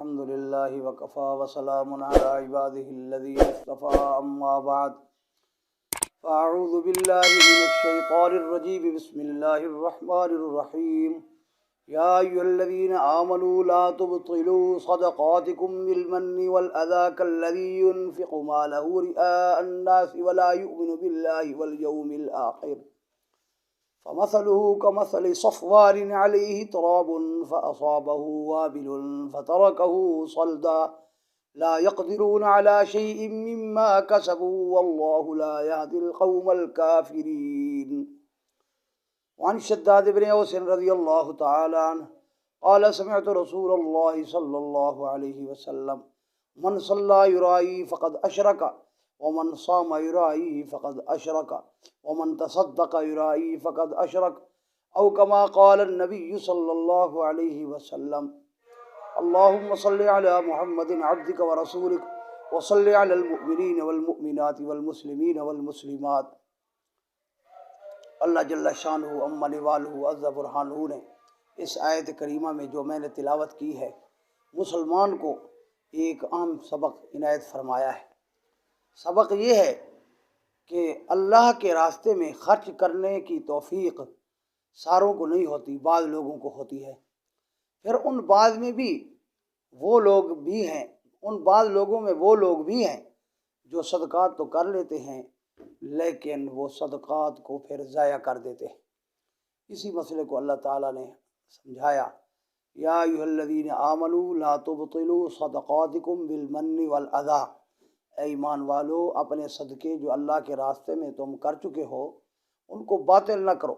الحمد للہ وکفا وسلام علی عباده الذین اصطفى اما بعد فاعوذ باللہ من الشیطان الرجیم بسم اللہ الرحمن الرحیم یا ایھا الذین آمنوا لا تبطلوا صدقاتکم بالمن والأذى كالذی ينفق ماله رئاء الناس ولا يؤمن باللہ واليوم الآخر فمثله كمثل صفوان عليه تراب فأصابه وابل فتركه صلدا لا يقدرون على شيء مما كسبوا والله لا يهدي القوم الكافرين. وعن شداد بن أوس رضي الله تعالى عنه قال سمعت رسول الله صلى الله عليه وسلم من صلى يرائي فقد أشرك ومن صام يرائي فقد أشرك ومن تصدق يرائي فقد أشرك أو كما قال النبي صلى الله عليه وسلم. اللهم صل على محمد عبدك ورسولك وصل على المؤمنين والمؤمنات والمسلمين والمسلمات. اللہ جل شانہ عم نوالہ عز برہانہ نے اس آیت کریمہ میں جو میں نے تلاوت کی ہے مسلمان کو ایک اہم سبق عنایت فرمایا ہے. سبق یہ ہے کہ اللہ کے راستے میں خرچ کرنے کی توفیق ساروں کو نہیں ہوتی، بعض لوگوں کو ہوتی ہے. پھر ان بعض میں بھی وہ لوگ بھی ہیں، ان بعض لوگوں میں وہ لوگ بھی ہیں جو صدقات تو کر لیتے ہیں لیکن وہ صدقات کو پھر ضائع کر دیتے ہیں. اسی مسئلے کو اللہ تعالیٰ نے سمجھایا، یا ایھا الذین آمنوا لا تبطلوا صدقاتکم بالمن والأذى. اے ایمان والو، اپنے صدقے جو اللہ کے راستے میں تم کر چکے ہو ان کو باطل نہ کرو.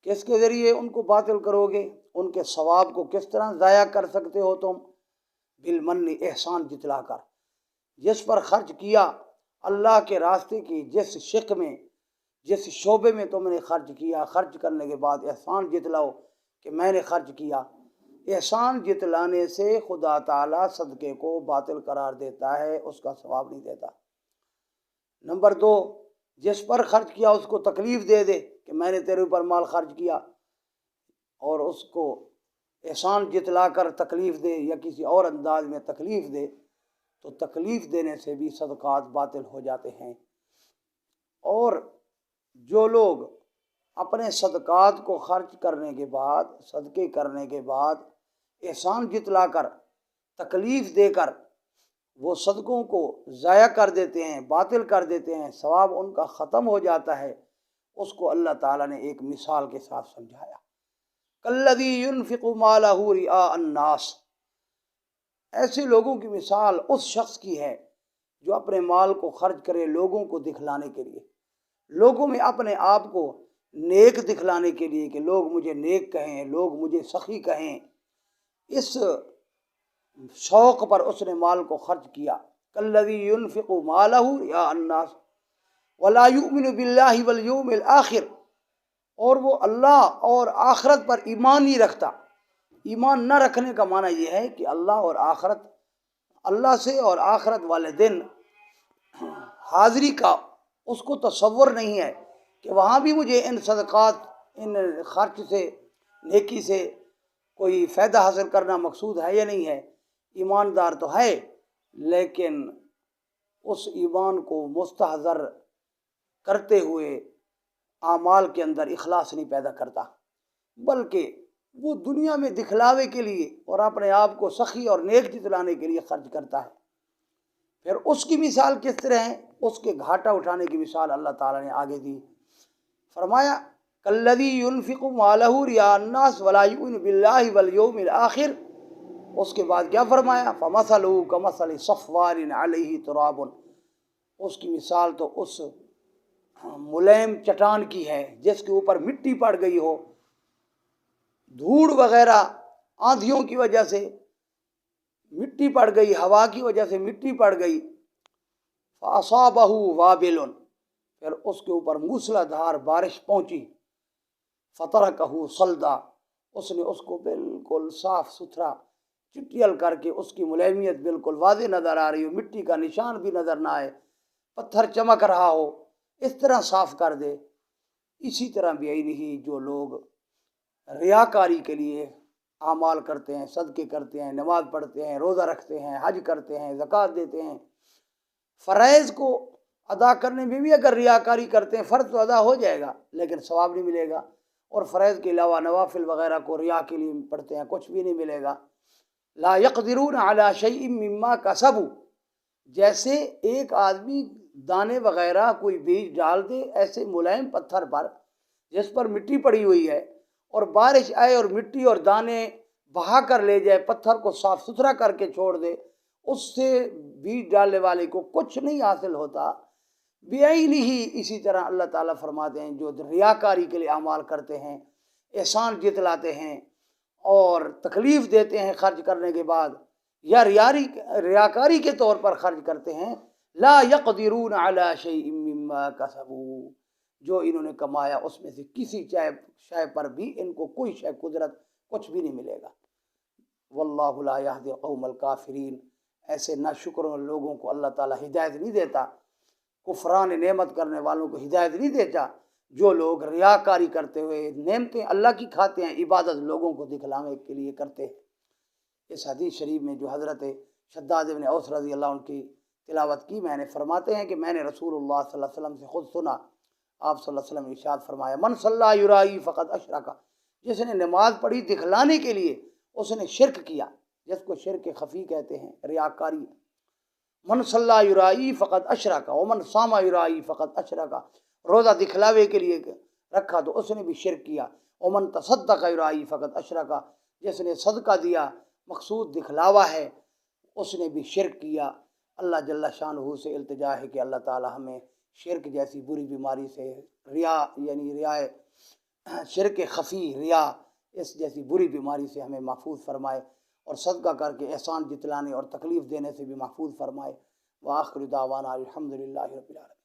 کس کے ذریعے ان کو باطل کرو گے؟ ان کے ثواب کو کس طرح ضائع کر سکتے ہو تم؟ بالمن، احسان جتلا کر. جس پر خرچ کیا اللہ کے راستے کی جس شق میں، جس شعبے میں تم نے خرچ کیا، خرچ کرنے کے بعد احسان جتلاؤ کہ میں نے خرچ کیا. احسان جتلانے سے خدا تعالیٰ صدقے کو باطل قرار دیتا ہے، اس کا ثواب نہیں دیتا. نمبر 2، جس پر خرچ کیا اس کو تکلیف دے دے کہ میں نے تیرے اوپر مال خرچ کیا، اور اس کو احسان جتلا کر تکلیف دے یا کسی اور انداز میں تکلیف دے، تو تکلیف دینے سے بھی صدقات باطل ہو جاتے ہیں. اور جو لوگ اپنے صدقات کو خرچ کرنے کے بعد، صدقے کرنے کے بعد احسان جتلا کر، تکلیف دے کر وہ صدقوں کو ضائع کر دیتے ہیں، باطل کر دیتے ہیں، ثواب ان کا ختم ہو جاتا ہے، اس کو اللہ تعالیٰ نے ایک مثال کے ساتھ سمجھایا. کالذی ينفق مالہ رئاء الناس. ایسے لوگوں کی مثال اس شخص کی ہے جو اپنے مال کو خرچ کرے لوگوں کو دکھلانے کے لیے، لوگوں میں اپنے آپ کو نیک دکھلانے کے لیے کہ لوگ مجھے نیک کہیں، لوگ مجھے سخی کہیں. اس شوق پر اس نے مال کو خرچ کیا. کالذی ينفق مالہ رئاء الناس ولا یؤمن باللہ والیوم الآخر. اور وہ اللہ اور آخرت پر ایمان نہیں رکھتا. ایمان نہ رکھنے کا معنی یہ ہے کہ اللہ اور آخرت، اللہ سے اور آخرت والے دن حاضری کا اس کو تصور نہیں ہے کہ وہاں بھی مجھے ان صدقات، ان خرچ سے، نیکی سے کوئی فائدہ حاصل کرنا مقصود ہے یا نہیں ہے. ایماندار تو ہے لیکن اس ایمان کو مستحضر کرتے ہوئے اعمال کے اندر اخلاص نہیں پیدا کرتا، بلکہ وہ دنیا میں دکھلاوے کے لیے اور اپنے آپ کو سخی اور نیک جتلانے کے لیے خرچ کرتا ہے. پھر اس کی مثال کس طرح ہے؟ اس کے گھاٹا اٹھانے کی مثال اللہ تعالیٰ نے آگے دی. فرمایا کالذی ينفق مالہ رئاء الناس ولا یؤمن باللہ والیوم الآخر. اس کے بعد کیا فرمایا؟ فمثلہ کمثل صفوان علیہ تراب. اس کی مثال تو اس ملائم چٹان کی ہے جس کے اوپر مٹی پڑ گئی ہو، دھوڑ وغیرہ آندھیوں کی وجہ سے مٹی پڑ گئی، ہوا کی وجہ سے مٹی پڑ گئی. فاصابہ وابل. پھر اس کے اوپر موسلا دھار بارش پہنچی. فترکہ صلدا. اس نے اس کو بالکل صاف ستھرا چٹیل کر کے، اس کی ملائمیت بالکل واضح نظر آ رہی ہو، مٹی کا نشان بھی نظر نہ آئے، پتھر چمک رہا ہو، اس طرح صاف کر دے. اسی طرح بھی نہیں جو لوگ ریاکاری کے لیے اعمال کرتے ہیں، صدقے کرتے ہیں، نماز پڑھتے ہیں، روزہ رکھتے ہیں، حج کرتے ہیں، زکوٰۃ دیتے ہیں، فرائض کو ادا کرنے میں بھی اگر ریاکاری کرتے ہیں، فرض تو ادا ہو جائے گا لیکن ثواب نہیں ملے گا، اور فرائض کے علاوہ نوافل وغیرہ کو ریا کے لیے پڑھتے ہیں، کچھ بھی نہیں ملے گا۔ لا يقدرون على شيء مما كسبوا، جیسے ایک آدمی دانے وغیرہ کوئی بیج ڈال دے ایسے ملائم پتھر پر جس پر مٹی پڑی ہوئی ہے، اور بارش آئے اور مٹی اور دانے بہا کر لے جائے، پتھر کو صاف ستھرا کر کے چھوڑ دے، اس سے بیج ڈالنے والے کو کچھ نہیں حاصل ہوتا۔ بعینہ، اسی طرح اللہ تعالیٰ فرماتے ہیں جو ریاکاری کے لیے اعمال کرتے ہیں، احسان جتلاتے ہیں اور تکلیف دیتے ہیں خرچ کرنے کے بعد، یا ریاکاری کے طور پر خرچ کرتے ہیں، لا يقدرون على شيء مما كسبوا، جو انہوں نے کمایا اس میں سے کسی شے پر بھی ان کو کوئی شے قدرت کچھ بھی نہیں ملے گا۔ واللہ لا يهدي القوم الکافرین، ایسے ناشکر لوگوں کو اللہ تعالیٰ ہدایت نہیں دیتا، کفران نعمت کرنے والوں کو ہدایت نہیں دیتا، جو لوگ ریاکاری کرتے ہوئے نعمتیں اللہ کی کھاتے ہیں، عبادت لوگوں کو دکھلانے کے لیے کرتے ہیں۔ اس حدیث شریف میں جو حضرت شداد بن اوس رضی اللہ عنہ کی تلاوت کی، میں نے فرماتے ہیں کہ میں نے رسول اللہ صلی اللہ علیہ وسلم سے خود سنا، آپ صلی اللہ علیہ وسلم نے ارشاد فرمایا، من صلی یرائی فقد اشرک، جس نے نماز پڑھی دکھلانے کے لیے اس نے شرک کیا، جس کو شرک خفی کہتے ہیں، ریاکاری۔ من صلی یرائی فقد اشرک ومن صام یرائی فقد اشرک، روزہ دکھلاوے کے لیے رکھا تو اس نے بھی شرک کیا۔ ومن تصدق یرائی فقد اشرک، جس نے صدقہ دیا مقصود دکھلاوا ہے اس نے بھی شرک کیا۔ اللہ جل شانہ سے التجا ہے کہ اللہ تعالی ہمیں شرک جیسی بری بیماری سے، ریا یعنی شرک خفی، ریا، اس جیسی بری بیماری سے ہمیں محفوظ فرمائے، اور صدقہ کر کے احسان جتلانے اور تکلیف دینے سے بھی محفوظ فرمائے۔ وآخر دعوانا الحمدللہ رب العالمین۔